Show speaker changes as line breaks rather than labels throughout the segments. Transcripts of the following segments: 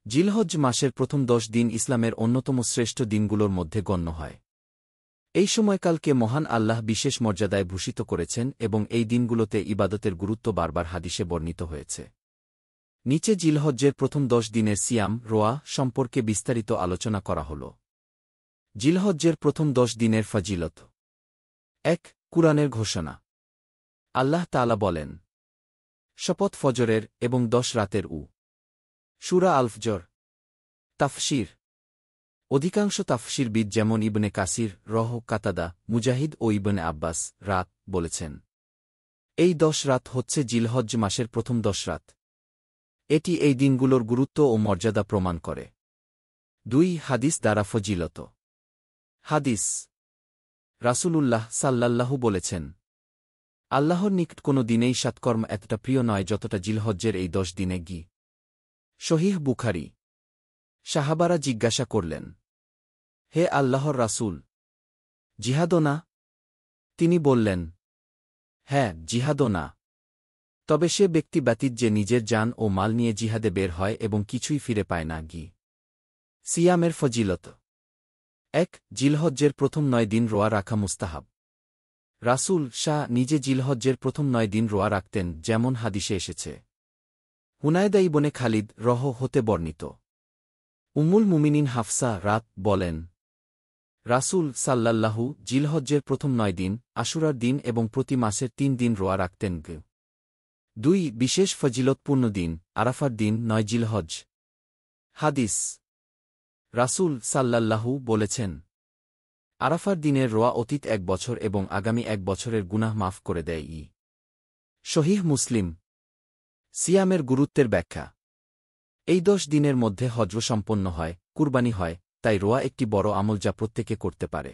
জিলহজ মাসের প্রথম 10 দিন ইসলামের অন্যতম শ্রেষ্ঠ দিনগুলোর মধ্যে গণ্য হয়। এই সময়কালকে মহান আল্লাহ বিশেষ মর্যাদায় ভূষিত করেছেন এবং এই দিনগুলোতে ইবাদতের গুরুত্ব বারবার হাদিসে বর্ণিত হয়েছে। নিচে জিলহজ্জের প্রথম 10 দিনের সিয়াম রোয়া সম্পর্কে বিস্তারিত আলোচনা করা হল। জিলহজ্জের প্রথম 10 দিনের ফজিলত। 1. কুরআনের ঘোষণা। আল্লাহ তাআলা বলেন, শপথ ফজরের এবং 10 রাতের সূরা আল ফজর। তাফসীর। অধিকাংশ তাফসীরবিদ যেমন ইবনে কাসির, কাতাদা, মুজাহিদ ও ইবনে আব্বাস রাত বলেছেন। এই 10 রাত হচ্ছে জিলহজ্জ মাসের প্রথম 10 রাত। এটি এই দিনগুলোর গুরুত্ব ও মর্যাদা প্রমাণ করে। 2. হাদিস দ্বারা ফজিলত। হাদিস। রাসূলুল্লাহ সাল্লাল্লাহু বলেছেন, আল্লাহর নিকট কোনো দিনেই সৎকর্ম এতটা প্রিয় নয় যতটা জিলহজ্জের এই 10 দিনে গি। সহিহ বুখারী। সাহাবারা জিজ্ঞাসা করলেন, হে আল্লাহর রাসূল, জিহাদও না? তিনি বললেন, হ্যাঁ, জিহাদও না। তবে সে ব্যক্তি ব্যতীত যে নিজের জান ও মাল নিয়ে জিহাদে বের হয় এবং কিছুই ফিরে পায় না। সিয়ামের ফজিলত। 1. জিলহজ্জের প্রথম 9 দিন রোয়া রাখা মুস্তাহাব। রাসূল নিজে জিলহজ্জের প্রথম 9 দিন রোয়া রাখতেন, যেমন হাদিসে এসেছে। হুনায়দা ইবনে খালিদ হতে বর্ণিত। উম্মুল মুমিনিন হাফসা বলেন, রাসূল সাল্লাল্লাহু জিলহজ্জের প্রথম 9 দিন, আশুরার দিন এবং প্রতি মাসের 3 দিন রোয়া রাখতেন। 2. বিশেষ ফজিলতপূর্ণ দিন, আরাফার দিন 9 জিলহজ। হাদিস। রাসূল সাল্লাল্লাহু বলেছেন, আরাফার দিনের রোয়া অতীত 1 বছর এবং আগামী 1 বছরের গুনাহ মাফ করে দেয়। সহিহ মুসলিম। সিয়ামের গুরুত্বের ব্যাখ্যা। এই 10 দিনের মধ্যে হজ সম্পন্ন হয়, কুরবানি হয়, তাই রোয়া একটি বড় আমল যা প্রত্যেকে করতে পারে।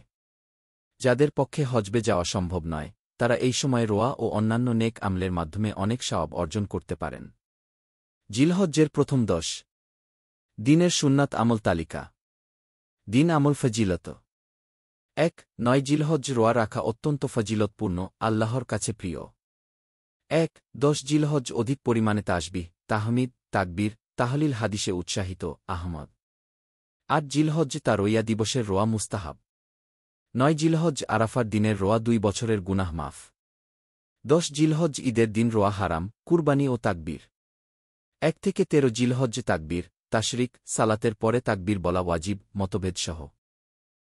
যাদের পক্ষে হজবে যাওয়া সম্ভব নয়, তারা এই সময় রোয়া ও অন্যান্য নেক আমলের মাধ্যমে অনেক সওয়াব অর্জন করতে পারেন। জিলহজ্জের প্রথম 10 দিনের সুন্নাত আমল তালিকা। দিন আমল ফজিলত। 1. 9 জিলহজ রোয়া রাখা অত্যন্ত ফজিলতপূর্ণ, আল্লাহর কাছে প্রিয়। 1. 10 জিলহজ অধিক পরিমাণে তাসবিহ, তাহমিদ, তাকবীর, তাহলিল হাদিসে উৎসাহিত। আহমদ। 8 জিলহজ তারইয়া দিবসের রোয়া মুস্তাহাব। 9 জিলহজ আরাফার দিনের রোয়া 2 বছরের গুনাহ মাফ। 10 জিলহজ ঈদের দিন রোয়া হারাম, কুরবানি ও তাকবীর। 1 থেকে 13 জিলহজ তাকবীর, তাশরিক, সালাতের পরে তাকবীর বলা ওয়াজিব, মতভেদসহ।